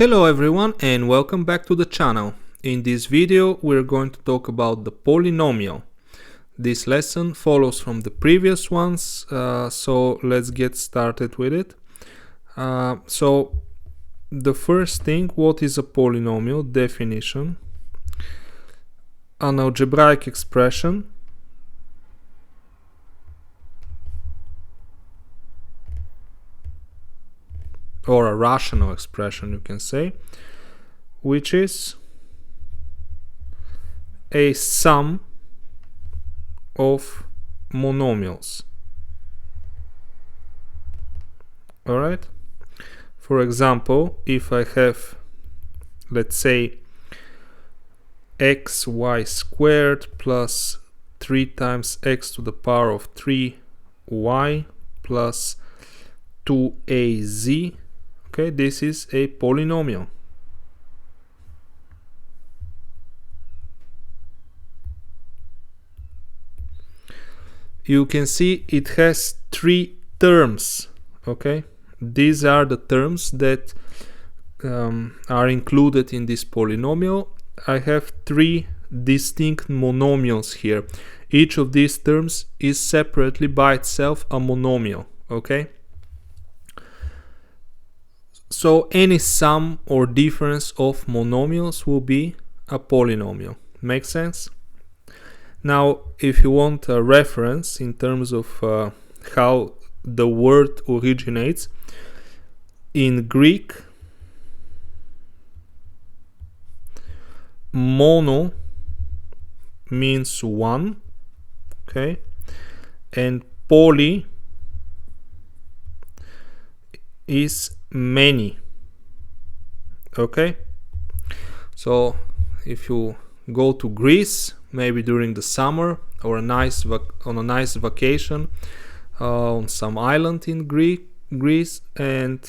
Hello everyone and welcome back to the channel. In this video we're going to talk about the polynomial. This lesson follows from the previous ones, so let's get started with it. So the first thing, what is a polynomial? Definition: an algebraic expression or a rational expression, you can say, which is a sum of monomials. Alright? For example, if I have, let's say, xy squared plus 3 times x to the power of 3y plus 2az, okay, this is a polynomial. You can see it has 3 terms, okay? These are the terms that are included in this polynomial. I have 3 distinct monomials here. Each of these terms is separately by itself a monomial, okay? So any sum or difference of monomials will be a polynomial. Make sense? Now, if you want a reference in terms of how the word originates, in Greek, mono means one, okay, and poly is many, okay. So if you go to Greece, maybe during the summer, or on a nice vacation on some island in Greece, and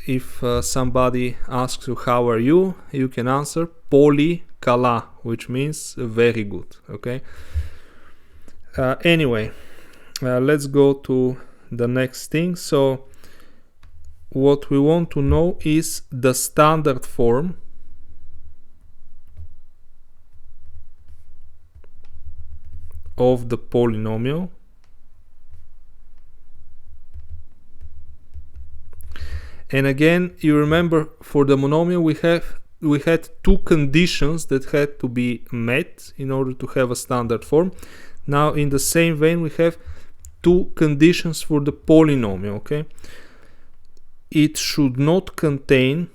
if somebody asks you how are you, you can answer poly kala, which means very good, okay. Anyway, let's go to the next thing. So what we want to know is the standard form of the polynomial, and again, you remember, for the monomial we had 2 conditions that had to be met in order to have a standard form. Now in the same vein we have 2 conditions for the polynomial, okay. It should not contain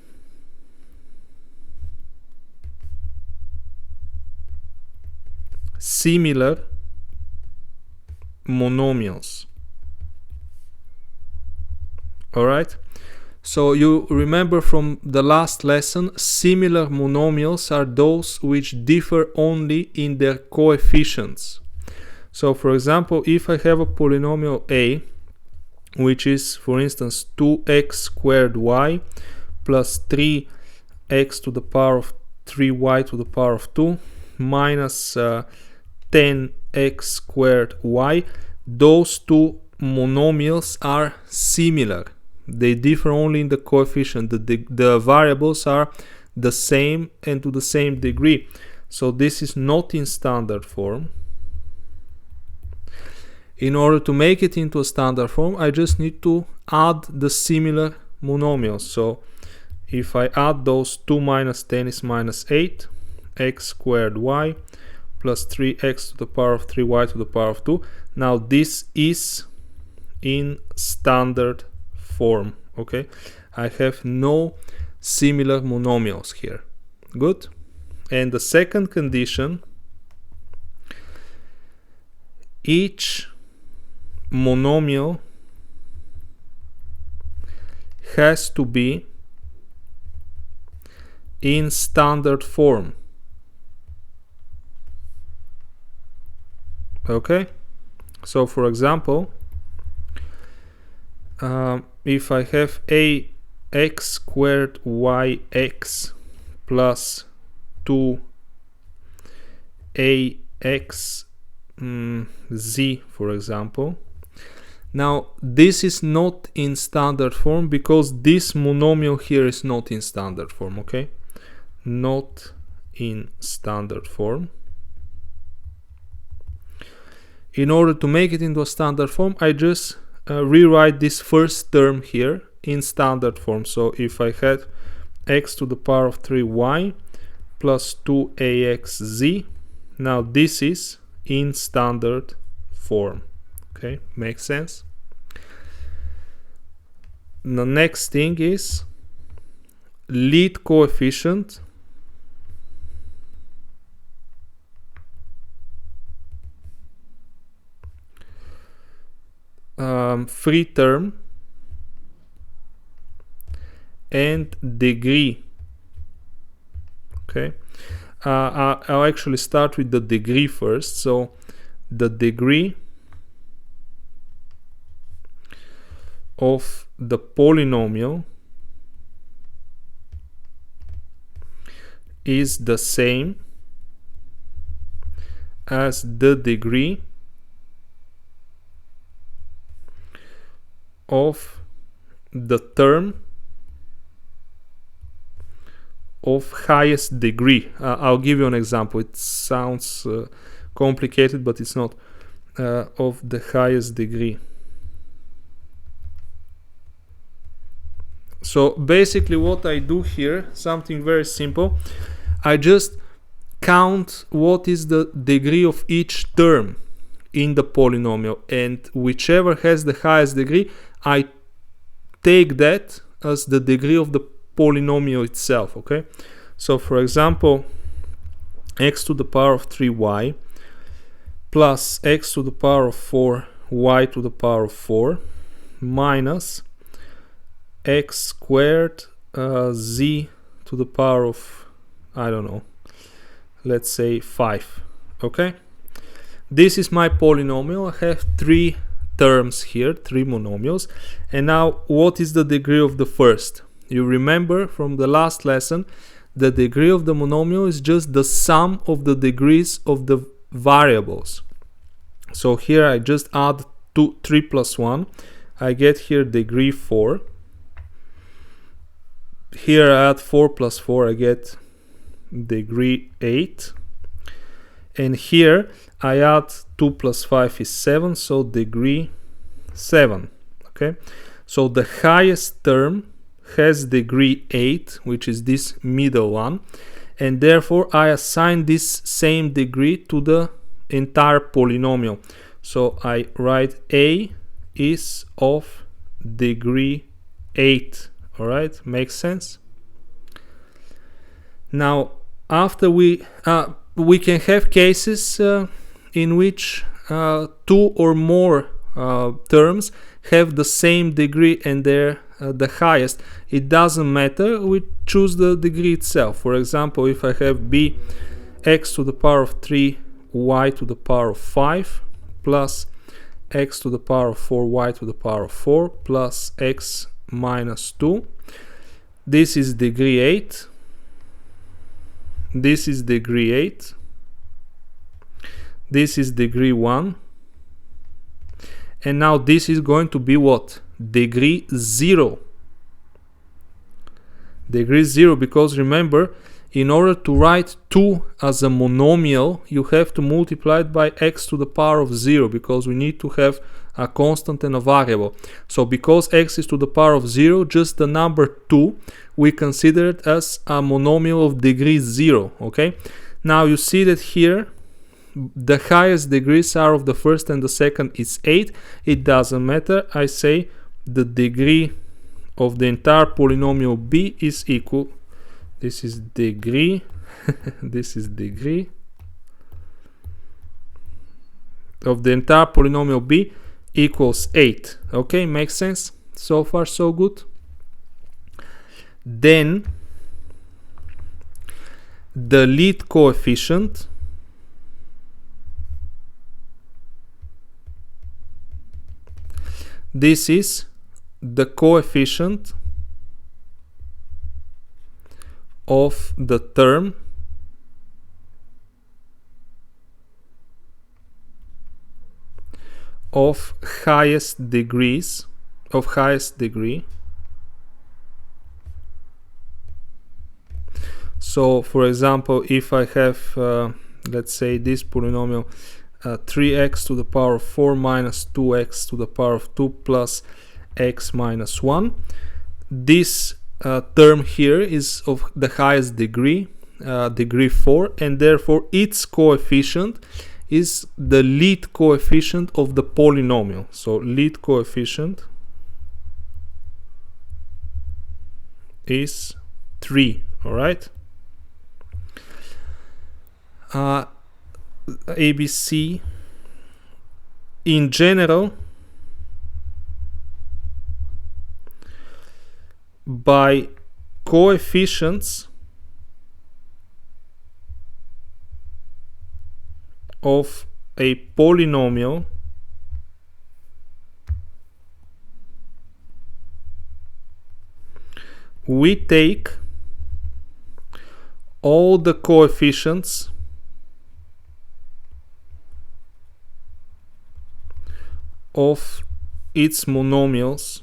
similar monomials. Alright, so you remember from the last lesson, similar monomials are those which differ only in their coefficients. So for example, if I have a polynomial a, which is, for instance, 2x squared y plus 3x to the power of 3y to the power of 2 minus 10x squared y, those 2 monomials are similar. They differ only in the coefficient. The variables are the same and to the same degree. So this is not in standard form. In order to make it into a standard form, I just need to add the similar monomials. So if I add those, 2 minus 10 is minus 8, x squared y plus 3x to the power of 3y to the power of 2. Now this is in standard form, okay. I have no similar monomials here. Good. And the second condition, each monomial has to be in standard form, okay. So for example, if I have a x squared yx plus 2ax z, for example, Now this is not in standard form because this monomial here is not in standard form, okay? Not in standard form. In order to make it into a standard form, I just rewrite this first term here in standard form. So if I had x to the power of 3y plus 2axz, now this is in standard form. Okay, makes sense? The next thing is lead coefficient free term and degree. Okay, I'll actually start with the degree first. So the degree of the polynomial is the same as the degree of the term of highest degree. I'll give you an example. It sounds complicated, but it's not. Of the highest degree. So basically what I do here, something very simple, I just count what is the degree of each term in the polynomial, and whichever has the highest degree, I take that as the degree of the polynomial itself. Okay, so for example, x to the power of 3y plus x to the power of 4 y to the power of 4 minus x squared z to the power of, I don't know, let's say 5. Okay, this is my polynomial. I have three terms here, three monomials. And now what is the degree of the first? You remember from the last lesson, the degree of the monomial is just the sum of the degrees of the variables. So here I just add 3 plus 1. I get here degree 4. Here I add 4 plus 4, I get degree 8. And here I add 2 plus 5 is 7, so degree 7. Okay, so the highest term has degree 8, which is this middle one, and therefore I assign this same degree to the entire polynomial. So I write a is of degree 8. All right, makes sense? Now after we can have cases in which 2 or more terms have the same degree and they're the highest. It doesn't matter, we choose the degree itself. For example, if I have b x to the power of 3 y to the power of 5 plus x to the power of 4 y to the power of 4 plus x minus 2, this is degree 8, this is degree 8, this is degree 1, and now this is going to be what? Degree 0. Degree 0, because remember, in order to write 2 as a monomial, you have to multiply it by x to the power of 0, because we need to have a constant and a variable. So because x is to the power of 0, just the number 2, we consider it as a monomial of degree 0. Okay, now you see that here the highest degrees are of the first and the second is 8. It doesn't matter, I say the degree of the entire polynomial b is equal, this is degree this is degree of the entire polynomial b equals 8. Okay, makes sense? So far so good. Then the lead coefficient this is the coefficient of the term of highest degree. So for example, if I have let's say this polynomial 3x to the power of 4 minus 2x to the power of 2 plus x minus 1, this term here is of the highest degree, degree 4, and therefore its coefficient is the lead coefficient of the polynomial. So lead coefficient is 3. All right. ABC in general, by coefficients of a polynomial we take all the coefficients of its monomials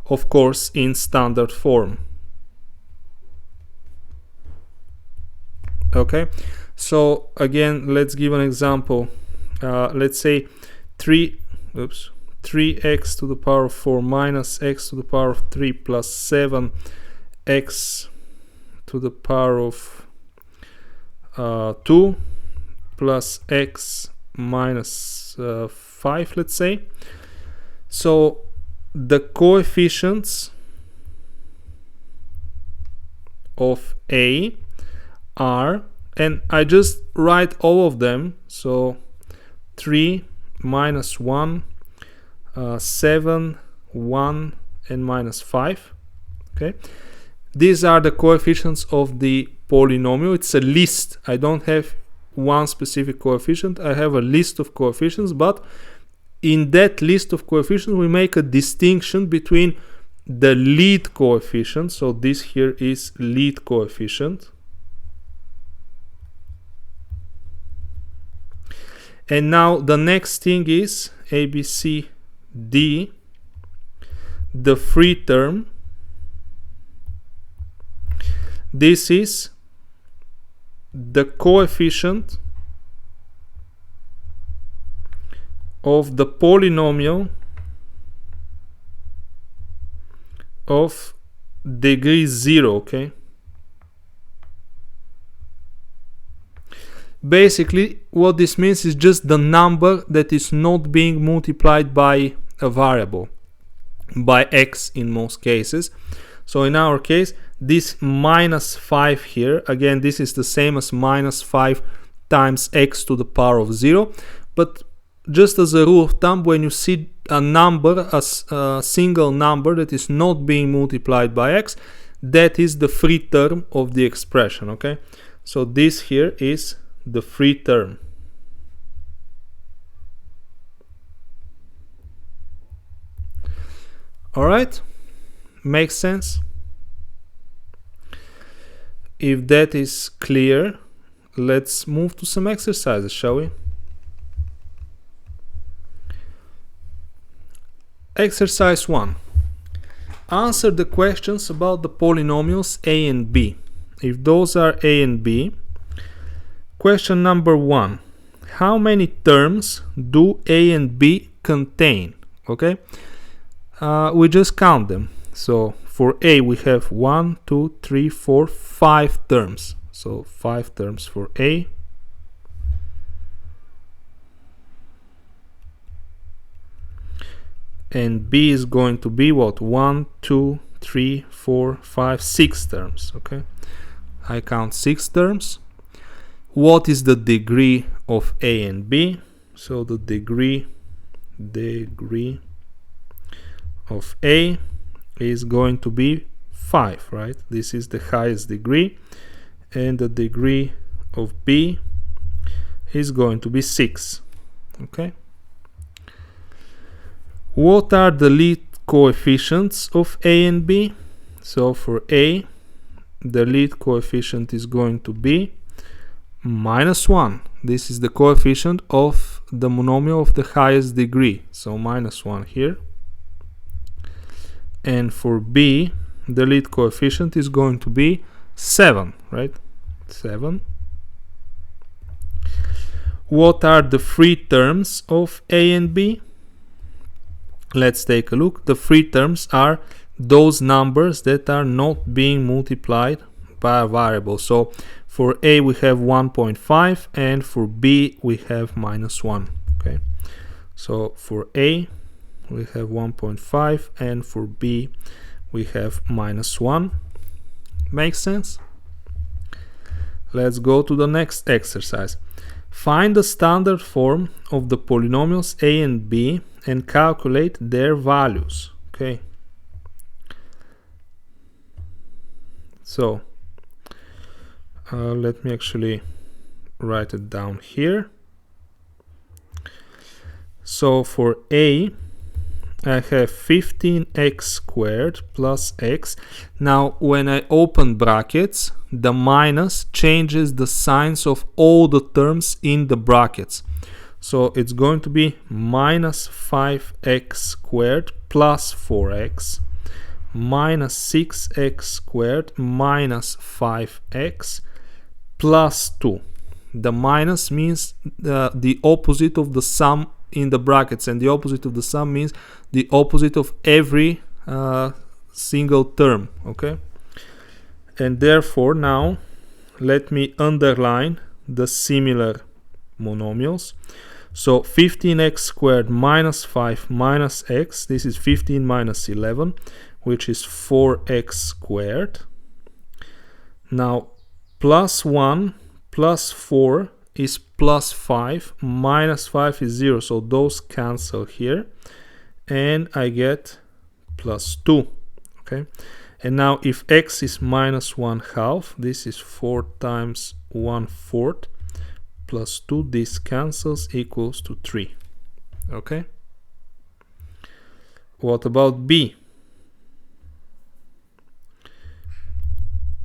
of course in standard form. Okay, so again, let's give an example. Let's say 3x to the power of 4 minus x to the power of 3 plus 7x to the power of 2 plus x minus 5, let's say. So the coefficients of A are, and I just write all of them, so 3 minus 1, 7, 1, and minus 5. Okay, these are the coefficients of the polynomial. It's a list. I don't have one specific coefficient. I have a list of coefficients, but in that list of coefficients we make a distinction between the lead coefficient. So this here is lead coefficient, and now the next thing is ABCD, the free term. This is the coefficient of the polynomial of degree 0. Okay, basically what this means is just the number that is not being multiplied by a variable, by x in most cases. So in our case, this minus 5 here, again, this is the same as minus 5 times x to the power of 0. But just as a rule of thumb, when you see a number, a single number that is not being multiplied by x, that is the free term of the expression. Okay, so this here is the free term. All right, makes sense? If that is clear, let's move to some exercises, shall we? Exercise 1. Answer the questions about the polynomials a and b. If those are a and b, question number 1. How many terms do a and b contain? Okay, we just count them. So for a we have 1, 2, 3, 4, 5 terms. So 5 terms for a. And b is going to be what? 1, 2, 3, 4, 5, 6 terms. Okay, I count 6 terms. What is the degree of a and b? So the degree of a is going to be 5, right? This is the highest degree, and the degree of b is going to be 6. Okay, what are the lead coefficients of a and b? So for a, the lead coefficient is going to be minus 1. This is the coefficient of the monomial of the highest degree. So minus 1 here. And for b, the lead coefficient is going to be 7, right? 7. What are the free terms of a and b? Let's take a look. The free terms are those numbers that are not being multiplied by a variable. So for a we have 1.5 and for b we have minus 1. Okay, so for a we have 1.5 and for b we have minus 1. Makes sense? Let's go to the next exercise. Find the standard form of the polynomials a and b and calculate their values. Okay, so let me actually write it down here. So for a, I have 15x squared plus x. Now when I open brackets, the minus changes the signs of all the terms in the brackets. So it's going to be minus 5x squared plus 4x minus 6x squared minus 5x plus 2. The minus means the opposite of the sum in the brackets, and the opposite of the sum means the opposite of every single term. Okay, and therefore now let me underline the similar monomials. So 15x squared minus 5 minus x, this is 15 minus 11, which is 4x squared. Now plus 1 plus 4 is plus 5, minus 5 is 0, so those cancel here, and I get plus 2. Okay, and now if x is minus 1/2, this is 4 times 1/4 plus 2, this cancels, equals to 3. Okay, what about b?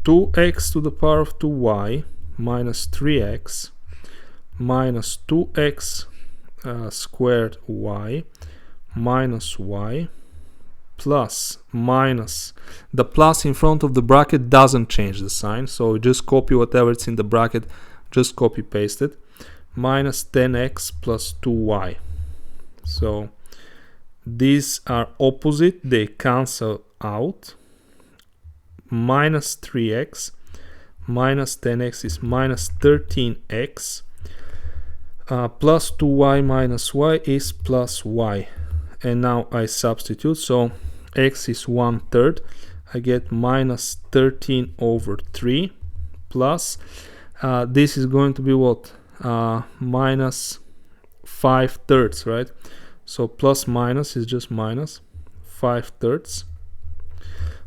2x to the power of 2y minus 3x minus 2x squared y minus y plus minus, the plus in front of the bracket doesn't change the sign, so just copy whatever's in the bracket, just copy paste it, minus 10x plus 2y. So these are opposite, they cancel out. Minus 3x minus 10x is minus 13x, plus 2y minus y is plus y, and now I substitute, so x is 1/3, I get minus 13 over 3 plus this is going to be what, minus 5/3, right? So plus minus is just minus 5/3.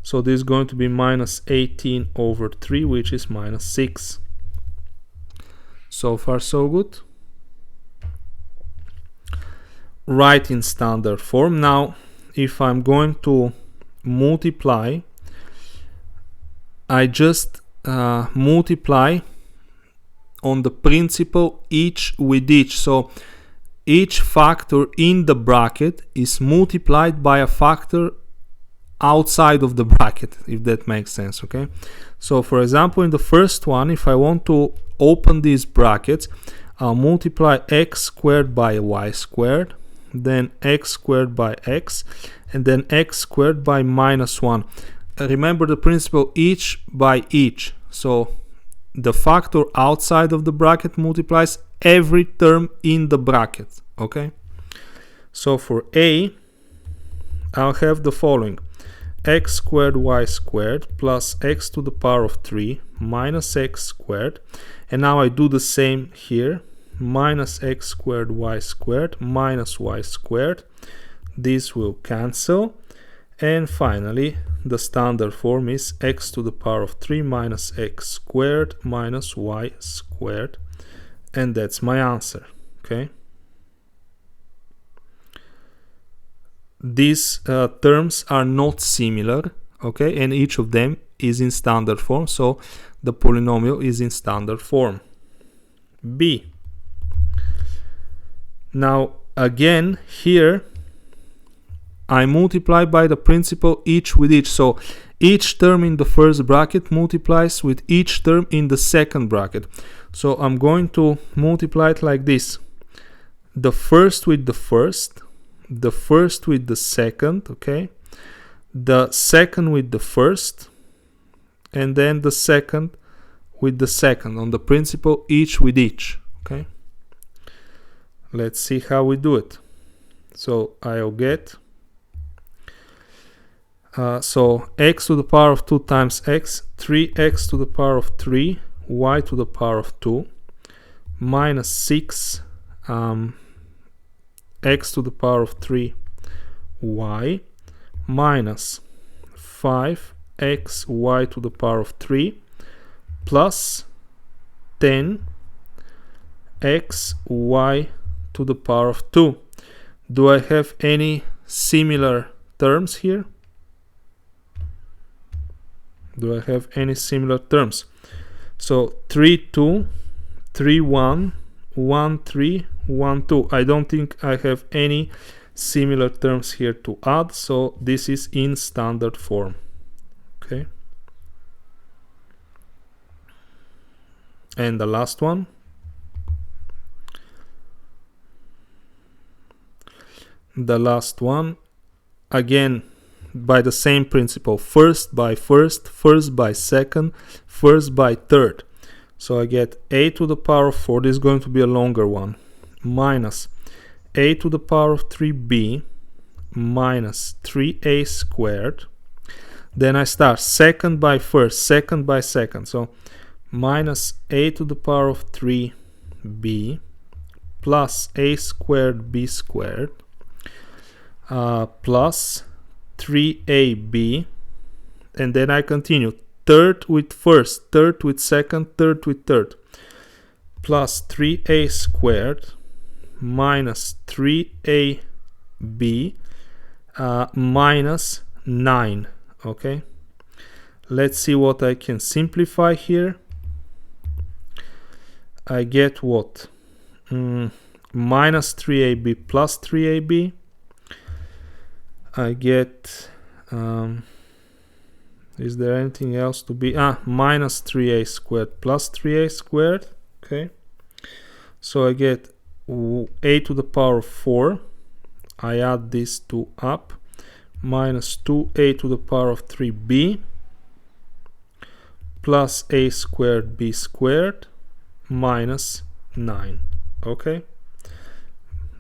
So this is going to be minus 18 over 3, which is minus 6. So far so good. Write in standard form. Now if I'm going to multiply, I just multiply on the principle each with each. So each factor in the bracket is multiplied by a factor outside of the bracket, if that makes sense. Okay, so for example, in the first one, if I want to open these brackets, I'll multiply x squared by y squared, then x squared by x, and then x squared by minus 1. Remember the principle each by each, so the factor outside of the bracket multiplies every term in the bracket. Okay, so for a, I'll have the following: x squared y squared plus x to the power of 3 minus x squared, and now I do the same here, minus x squared y squared minus y squared, this will cancel, and finally the standard form is x to the power of 3 minus x squared minus y squared, and that's my answer. Okay, these terms are not similar, okay, and each of them is in standard form, so the polynomial is in standard form. b. Now again here I multiply by the principle each with each, so each term in the first bracket multiplies with each term in the second bracket. So I'm going to multiply it like this: the first with the first, the first with the second, okay, the second with the first, and then the second with the second, on the principle each with each. Okay, let's see how we do it. So I'll get so x to the power of 2 times x, 3x to the power of 3, y to the power of 2, minus 6 x to the power of 3 y, minus 5x y to the power of 3, plus 10 x y to the power of 2. Do I have any similar terms here? Do I have any similar terms? So 3 2, 3 1, 1 3, 1 2. I don't think I have any similar terms here to add, so this is in standard form. Okay, and the last one, again by the same principle: first by first, first by second, first by third. So I get a to the power of 4, this is going to be a longer one, minus a to the power of 3b, minus 3a squared. Then I start second by first, second by second, so minus a to the power of 3b, plus a squared b squared, plus 3ab, and then I continue third with first, third with second, third with third, plus 3a squared, minus 3ab, minus 9. Okay, let's see what I can simplify here. I get what? Minus 3ab plus 3ab. I get, is there anything else to be? Minus 3a squared plus 3a squared. Okay, so I get a to the power of 4. I add these two up, minus 2a to the power of 3b, plus a squared b squared, minus 9. Okay,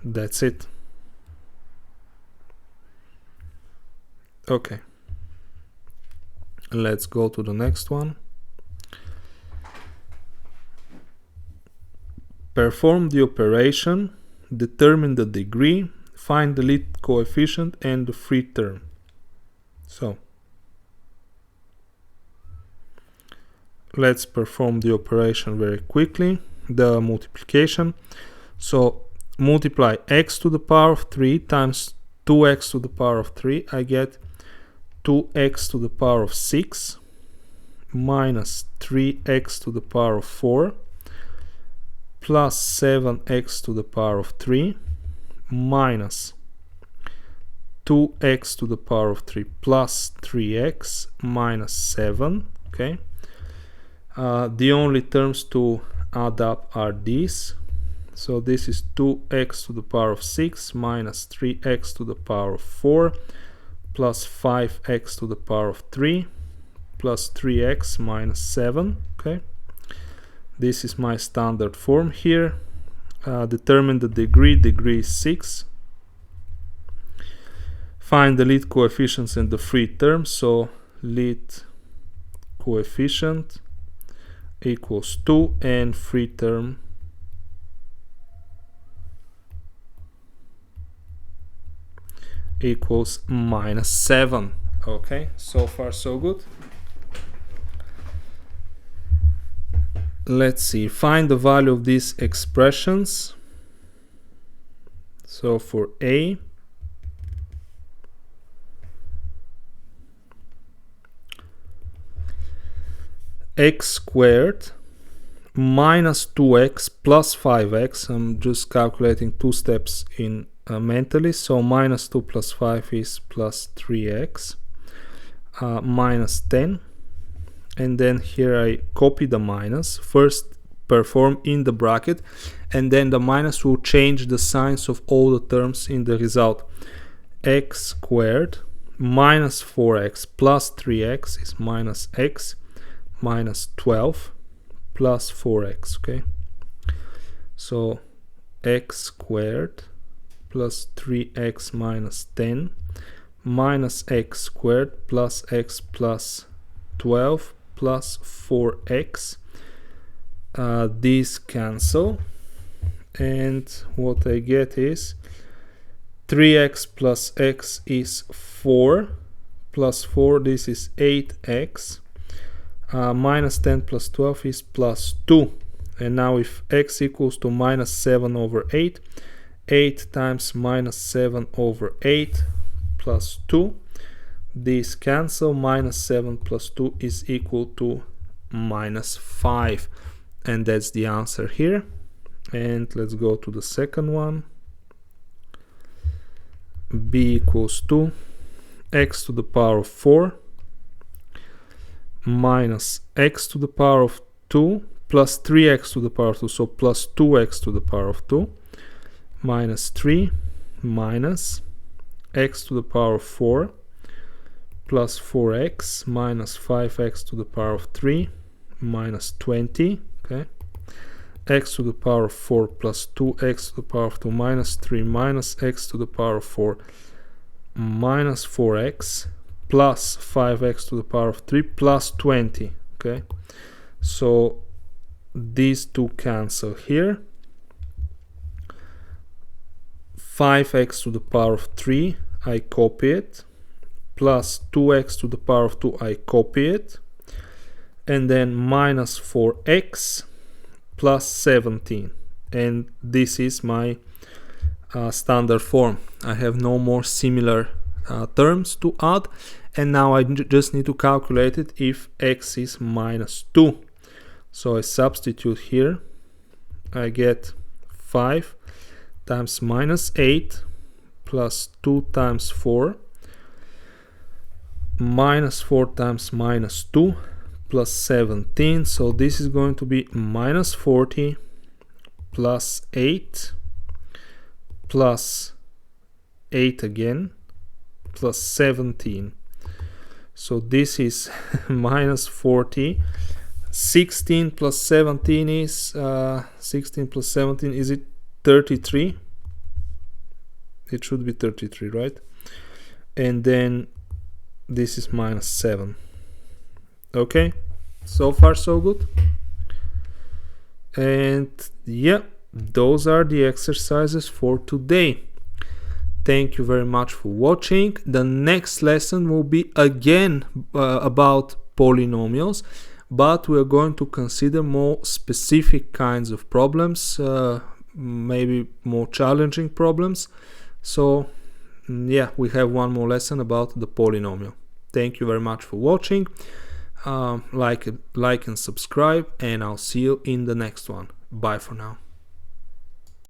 that's it. Okay, let's go to the next one. Perform the operation, determine the degree, find the lead coefficient and the free term. So let's perform the operation very quickly, the multiplication. So multiply x to the power of 3 times 2x to the power of 3. I get 2x to the power of 6 minus 3x to the power of 4 plus 7x to the power of 3 minus 2x to the power of 3 plus 3x minus 7. Okay, the only terms to add up are these. So this is 2x to the power of 6 minus 3x to the power of 4 plus 5x to the power of 3 plus 3x minus 7. Okay, this is my standard form here. Determine the degree. Degree is 6. Find the lead coefficients and the free terms. So lead coefficient equals 2 and free term equals minus 7. Okay, so far so good. Let's see, find the value of these expressions. So for a, x squared minus 2x plus 5x. I'm just calculating 2 steps in mentally. So minus 2 plus 5 is plus 3x minus 10. And then here I copy the minus. First perform in the bracket, and then the minus will change the signs of all the terms in the result. X squared minus 4x plus 3x is minus x minus 12 plus 4x. Okay, so x squared plus 3x minus 10 minus x squared plus x plus 12 plus 4x. These cancel, and what I get is 3x plus x is 4 plus 4, this is 8x, minus 10 plus 12 is plus 2. And now if x equals to minus 7 over 8, 8 times minus 7 over 8 plus 2, these cancel. Minus 7 plus 2 is equal to minus 5. And that's the answer here. And let's go to the second one. B equals to x to the power of 4 minus x to the power of 2 plus 3x to the power of 2, so plus 2x to the power of 2 minus 3 minus x to the power of 4 plus 4x minus 5x to the power of 3 minus 20. Okay, x to the power of 4 plus 2x to the power of 2 minus 3 minus x to the power of 4 minus 4x plus 5x to the power of 3 plus 20. Okay, so these two cancel here. 5x to the power of 3, I copy it, plus 2x to the power of 2, I copy it, and then minus 4x plus 17. And this is my standard form. I have no more similar terms to add, and now I just need to calculate it if x is minus 2. So I substitute here. I get 5 times minus 8 plus 2 times 4 minus 4 times minus 2 plus 17. So this is going to be minus 40 plus 8 plus 8 again plus 17. So this is minus 40. 16 plus 17 is 16 plus 17, is it 33? It should be 33, right? And then this is minus 7. Okay, so far so good. And yeah, those are the exercises for today. Thank you very much for watching. The next lesson will be again about polynomials, but we are going to consider more specific kinds of problems, maybe more challenging problems. So yeah, we have one more lesson about the polynomial. Thank you very much for watching. Like and subscribe, and I'll see you in the next one. Bye for now.